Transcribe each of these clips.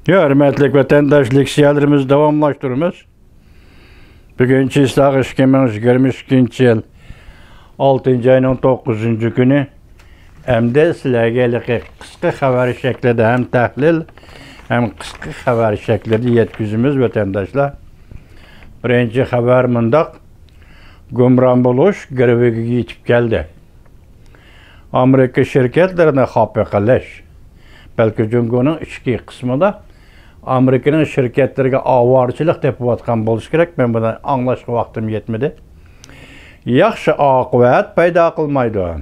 Hürmetlik vatandaşlık siyerlerimiz davamlaştırımız. Bugünkü ıslahı 2022 yıl 6. ayının 9. günü hem de sizlerge kısa haber şeklinde hem tahlil hem kısa haber şeklinde yetkizimiz vatandaşlar. Birinci haber mındak gümran buluş greviga yetip geldi. Amerika şirketlerine hapıqalaş. Belki Cungo'nun içki kısmında Amerika'nın şirketlerine avarçılık yapıvatkan buluş gerek. Ben buna anlaşma vaktim yetmedi. Yaxşı akıvet payda kılmaydı.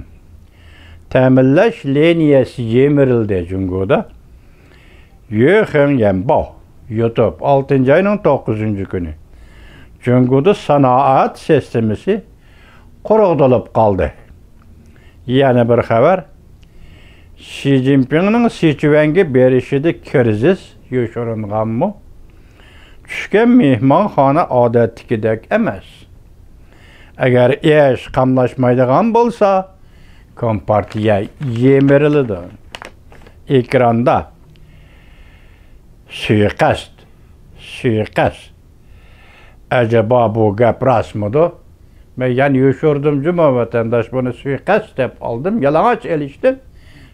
Təminləş liniyası yemirildi Cungo'da. Yöxün yembo. YouTube 6. ayının 9. günü. Cungo'da sanaat sistemisi kuruqdulup kaldı. Yani bir haber. Xi Jinping'nin Sichuan'ga berishida kriz yo'shlanganmi? Tushgan mehmonxona odatdagidek emas. Agar ish qamlashmaydigan bo'lsa, Kompartiya yemiriladi. Ekranda suiqasd. Acaba bu gap rostmidi? Ben yani yo'shirdim cuma vatandaş bunu suiqasd deb aldım. Yalang'och elishdim.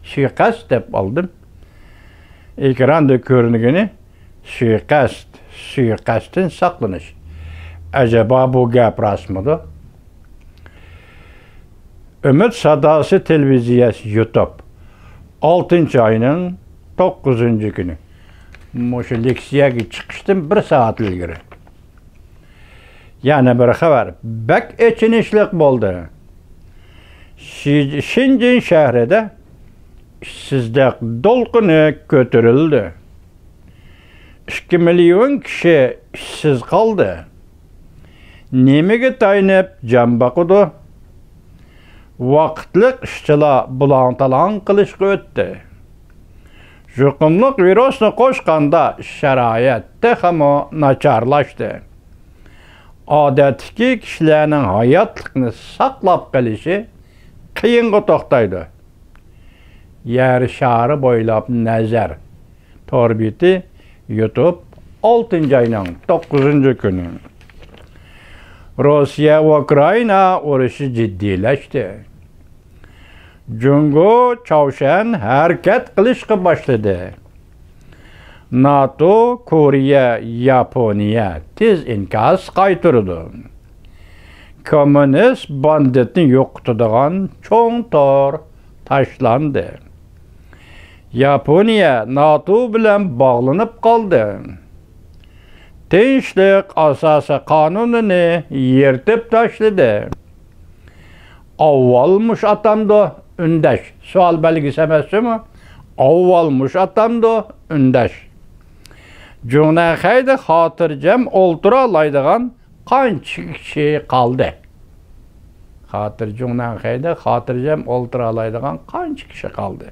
Suiqasd deb aldım. Ekranda ko'ringani suiqasddan saqlanish. Acaba bu gap rostmidi? Ümit Sadası Televiziyası YouTube 6. ayının 9. günü. Moşu leksiyaga çıkıştım 1 saat ilgari. Yani bir haber. Bek echinishlik bo'ldi. Shenzhen shahrida işsizlik dolqini ko'tarildi. 2 milyon kishi ishsiz qoldi. Nimaga taynib jon boqdi? Vaqtliq ishchilar bulang-talang qilishga o'tdi. Yuqumliq virusni qo'shganda sharoit texmo nacharlashdi. Odatdagi kishilarning hayotlikni saqlab qolishi qiyinga to'xtaydi. Yer shari bo'ylab nazar. Torbiti YouTube 6. ayının 9. günü. Rossiya ve Ukrayna urushi jiddiyleşti. Jungo Çavşan hareket qilishga boshladi. NATO, Koriya, Yaponiya tez inkas qaytirdi. Komünist banditni yo'qotadigan cho'ng tor tashlandi. Yaponiya NATO bilan bog'lanib qoldi. Tinchlik asosi qonunini yirtib tashladi. Avvalmuş atamdı ündaş. Sual belgisi emasmi? Avvalmuş atamdı ündaş. Junaqayda xotirjam o'ltira oladigan qancha kishi qoldi? Junaqayda xotirjam o'ltira oladigan qancha kishi qoldi?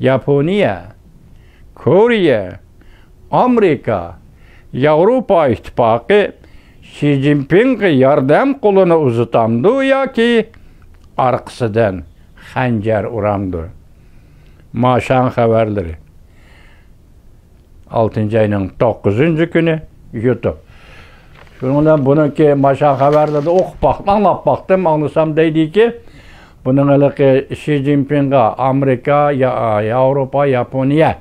Yaponiya, Koriya, Amerika, Yevropa İttifaqı Xi Jinping'e yardım qo'lini uzatamdı yoki arkasından xanjar uramdı. Maşan haberleri 6. ayının 9. günü YouTube. Şununla bununki maşan haberleri okup baktım, anlap baktım, anlasam deydi ki bunun ilaki Xi Jinping'e Amerika, Avrupa, Yaponiya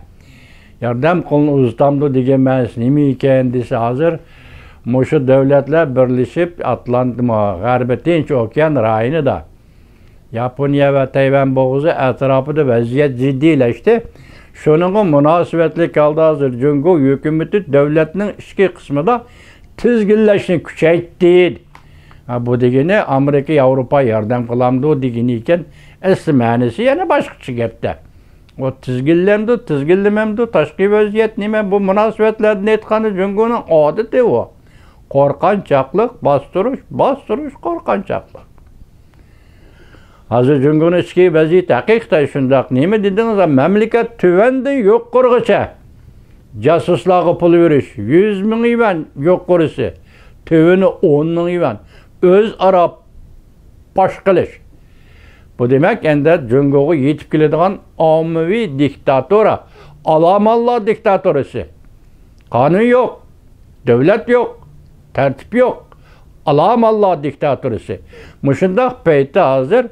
yardım qo'lini uzatamdı degan ma'nosi nima ekan desa hozir Muşu devletler birleşip G'arbiy Tinch okean rayonida Yaponiya ve Tayvan bo'g'ozi atrofida vaziyat jiddiyleşti. Şununla münasebetli kaldı hazır Jungo hükümeti devletinin ichki qismida tizginlashni kuchaytirdi. Bu degani Amerika, Avrupa yardım qilamdi degani ekan. Asli ma'nosi yana boshqacha gapda. O tizginlamdi, tizginlamamdi, tashqi vaziyat nima bu munosabatlarni aytgani Jungoning odati o. Qo'rqanchoqlik, bostirish, qo'rqanchoqlik. Hozir Jungoning ichki vaziyat haqiqatan shundoq. Nima dedingiz? Mamlakat tuvandan yuqorigacha jasuslarga pul berish 100 ming yuan yuqorisi, tuvani 10 ming yuan o'zaro bosh qilish. Bu demek endi Jungoga yetib keladigan ommaviy diktatura, Alamallah diktatörüsü. Kanun yok. Devlet yok. Tertip yok. Alamallah diktatörüsü. Muşundaq peyti hazır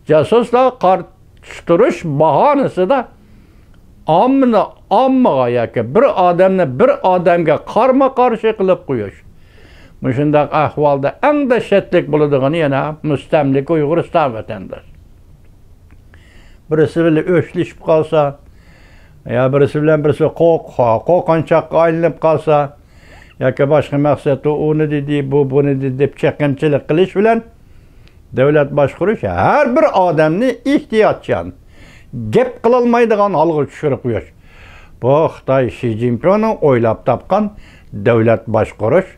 casusla karıştırış bahanesi da ammaga yaki bir adamga karma karşı kılıp koyuyor. Muşundaq ahvalda en dehşetlik bulduğunu yana müstemlik Uyg'uriston vatandaş. Birisi bilan o'shlashib qalsa, ya birisi bilan birisi qo'rqonchoqqa aylanib qalsa, yoki boshqa maqsadda uni dedi, buni dedi deb chaqimchilik qilish bilan davlat boshqarish har bir odamni ehtiyotchan, gap qilolmaydigan holga tushirib qo'yish. Bu Xitoy Xi Jinpingning o'ylab topgan davlat boshqarish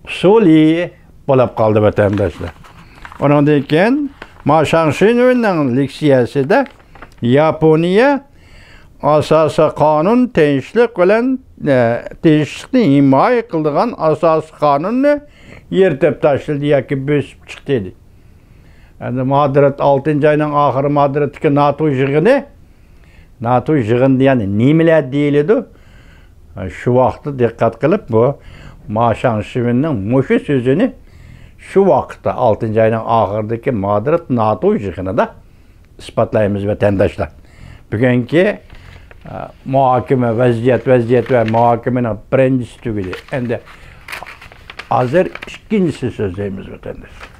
usuli bo'lib qoldi vatandoshlar. Ondan keyin Ma Shangxinning leksiyasida Yaponiya asosiy qonun tinchlik bilan tinchlikni himoya qiladigan asosiy qonunni yirtib tashladi yoki bosib chiqdi dedi. Endi Madrid 6-oyning oxiri Madriddagi NATO yig'ini ya'ni nimalar deyiladi? Shu vaqtda diqqat qilib bu Ma Shangxinning mushu so'zini shu vaqtda 6-oyning oxiridagi Madrid NATO yig'inida isbotlaymiz vatandoshlar. Bugungi muhokama vaziyat va muhokamaning birinchisi tugadi. Endi hozir ikkinchisi so'zlaymiz vatandoshlar.